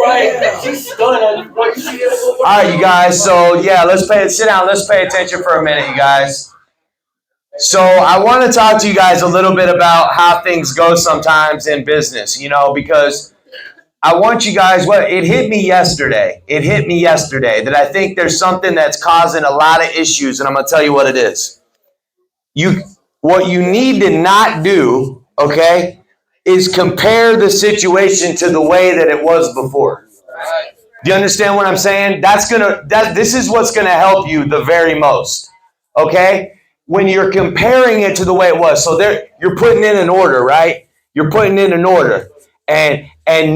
Right. She's stunned. All right, you guys. So yeah, sit down. Let's pay attention for a minute, you guys. So I want to talk to you guys a little bit about how things go sometimes in business, because I want you guys, it hit me yesterday. It hit me yesterday that I think there's something that's causing a lot of issues, and I'm going to tell you what it is. What you need to not do, okay, is compare the situation to the way that it was before. Do you understand what I'm saying? This is what's gonna help you the very most. Okay? When you're comparing it to the way it was. So you're putting in an order, right? You're putting in an order. And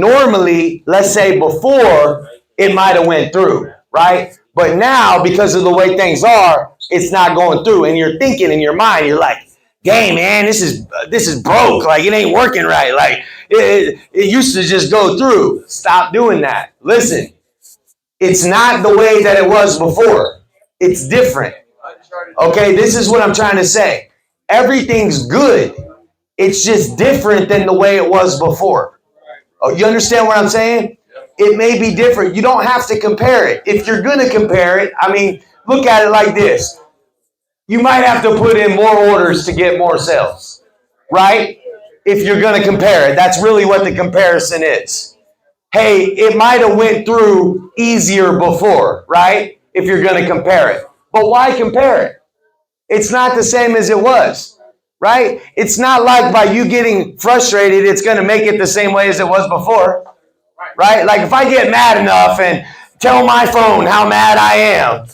normally, let's say before, it might have went through, right? But now, because of the way things are, it's not going through. And you're thinking in your mind, you're like, dang, man, this is broke. Like, it ain't working right. Like, it used to just go through. Stop doing that. Listen, it's not the way that it was before. It's different. Okay, this is what I'm trying to say. Everything's good. It's just different than the way it was before. Oh, you understand what I'm saying? It may be different. You don't have to compare it. If you're going to compare it, look at it like this. You might have to put in more orders to get more sales, right? If you're going to compare it, that's really what the comparison is. Hey, it might have went through easier before, right? If you're going to compare it. But why compare it? It's not the same as it was, right? It's not like by you getting frustrated, it's going to make it the same way as it was before, right? Like if I get mad enough and tell my phone how mad I am,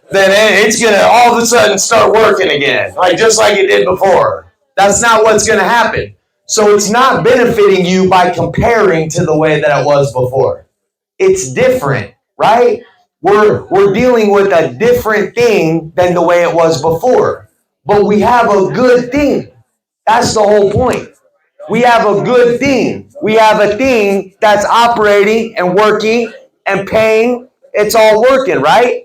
then it's going to all of a sudden start working again, like just like it did before. That's not what's going to happen. So it's not benefiting you by comparing to the way that it was before. It's different, right? We're dealing with a different thing than the way it was before. But we have a good thing. That's the whole point. We have a good thing. We have a thing that's operating and working and paying. It's all working, right?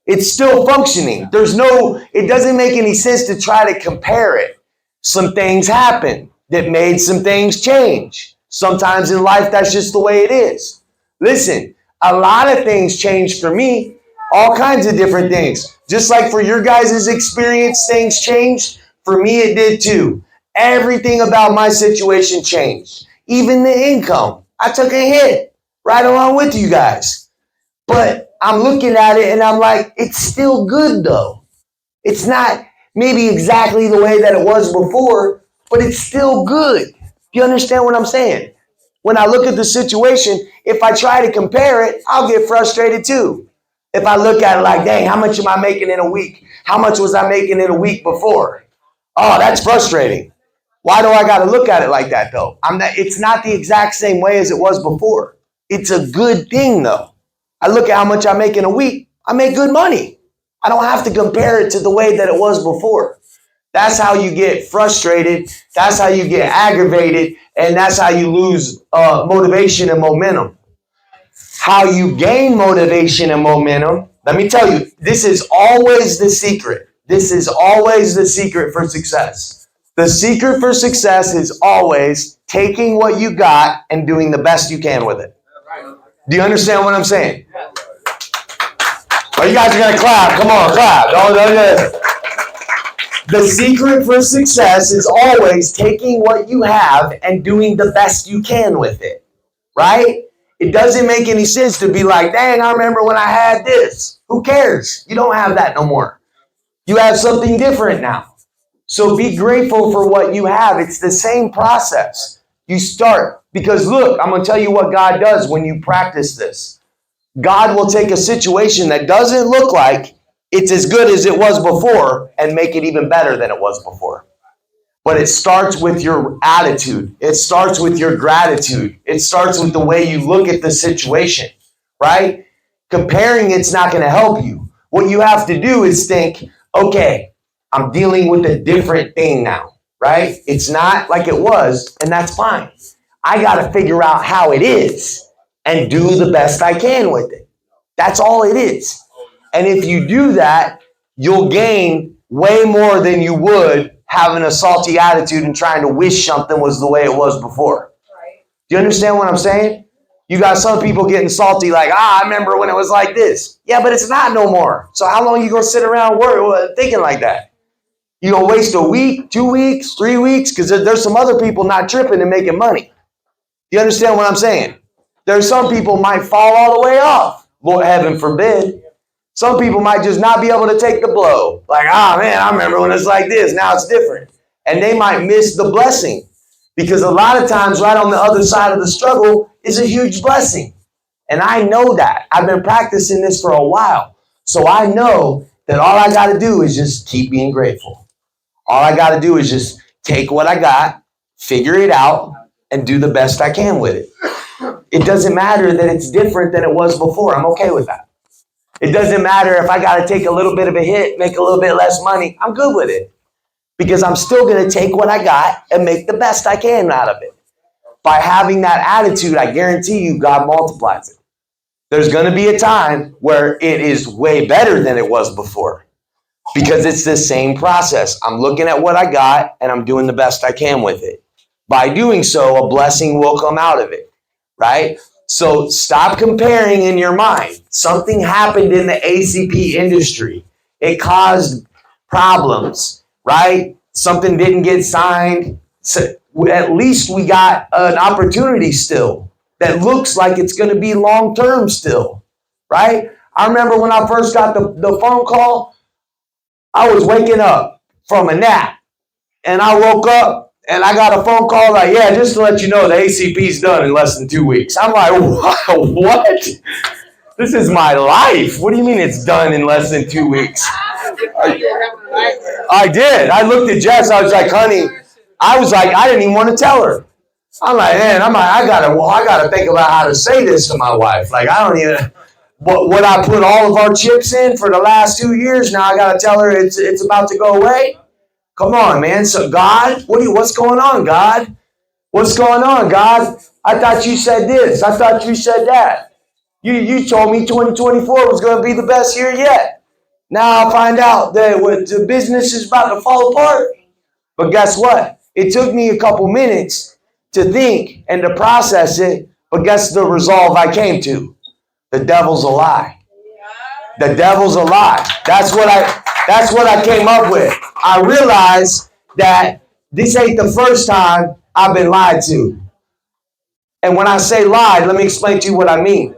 It's still functioning. It doesn't make any sense to try to compare it. Some things happen that made some things change. Sometimes in life, that's just the way it is. Listen, a lot of things changed for me, all kinds of different things. Just like for your guys' experience, things changed. For me, it did too. Everything about my situation changed. Even the income. I took a hit right along with you guys. But I'm looking at it and I'm like, it's still good though. It's not maybe exactly the way that it was before, but it's still good. You understand what I'm saying? When I look at the situation, if I try to compare it, I'll get frustrated too. If I look at it like, dang, how much am I making in a week? How much was I making in a week before? Oh, that's frustrating. Why do I got to look at it like that though? It's not the exact same way as it was before. It's a good thing though. I look at how much I make in a week. I make good money. I don't have to compare it to the way that it was before. That's how you get frustrated. That's how you get aggravated. And that's how you lose motivation and momentum. How you gain motivation and momentum, let me tell you, this is always the secret. This is always the secret for success. The secret for success is always taking what you got and doing the best you can with it. Do you understand what I'm saying? Oh, you guys are going to clap. Come on, clap. Don't. The secret for success is always taking what you have and doing the best you can with it, right? It doesn't make any sense to be like, dang, I remember when I had this. Who cares? You don't have that no more. You have something different now. So be grateful for what you have. It's the same process. You start, because look, I'm going to tell you what God does when you practice this. God will take a situation that doesn't look like it's as good as it was before and make it even better than it was before. But it starts with your attitude. It starts with your gratitude. It starts with the way you look at the situation, right? Comparing it's not going to help you. What you have to do is think, okay, I'm dealing with a different thing now, right? It's not like it was, and that's fine. I got to figure out how it is and do the best I can with it. That's all it is. And if you do that, you'll gain way more than you would having a salty attitude and trying to wish something was the way it was before. Do you understand what I'm saying? You got some people getting salty like, I remember when it was like this. Yeah, but it's not no more. So how long you going to sit around thinking like that? You going to waste a week, 2 weeks, 3 weeks? Because there's some other people not tripping and making money. You understand what I'm saying? There's some people might fall all the way off. Lord, heaven forbid. Some people might just not be able to take the blow. Like, man, I remember when it's like this. Now it's different. And they might miss the blessing. Because a lot of times right on the other side of the struggle is a huge blessing. And I know that. I've been practicing this for a while. So I know that all I got to do is just keep being grateful. All I got to do is just take what I got, figure it out, and do the best I can with it. It doesn't matter that it's different than it was before. I'm okay with that. It doesn't matter if I got to take a little bit of a hit, make a little bit less money. I'm good with it. Because I'm still going to take what I got and make the best I can out of it. By having that attitude, I guarantee you, God multiplies it. There's going to be a time where it is way better than it was before. Because it's the same process. I'm looking at what I got and I'm doing the best I can with it. By doing so, a blessing will come out of it. Right? So stop comparing in your mind. Something happened in the ACP industry. It caused problems. Right? Something didn't get signed. So at least we got an opportunity still that looks like it's going to be long-term still. Right? I remember when I first got the phone call, I was waking up from a nap. And I woke up and I got a phone call like, yeah, just to let you know, the ACP's done in less than 2 weeks. I'm like, what? This is my life. What do you mean it's done in less than 2 weeks? I did. I looked at Jess. I was like, honey, I didn't even want to tell her. I'm like, man, I gotta think about how to say this to my wife. Like, I don't even, what I put all of our chips in for the last 2 years. Now I gotta tell her it's about to go away. Come on, man. So God, what's going on, God? What's going on, God? I thought you said this. I thought you said that. You told me 2024 was going to be the best year yet. Now I find out that the business is about to fall apart. But guess what? It took me a couple minutes to think and to process it. But guess the resolve I came to? The devil's a lie. The devil's a lie. That's what I came up with. I realized that this ain't the first time I've been lied to. And when I say lied, let me explain to you what I mean.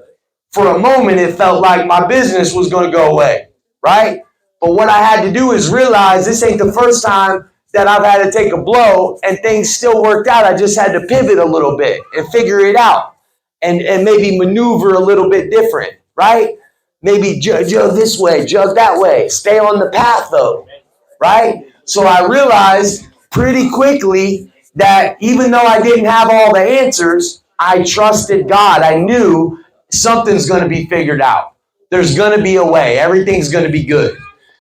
For a moment, it felt like my business was going to go away, right? But what I had to do is realize this ain't the first time that I've had to take a blow and things still worked out. I just had to pivot a little bit and figure it out and maybe maneuver a little bit different, right? Maybe jug this way, jug that way. Stay on the path though, right? So I realized pretty quickly that even though I didn't have all the answers, I trusted God. I knew something's going to be figured out. There's going to be a way. Everything's going to be good.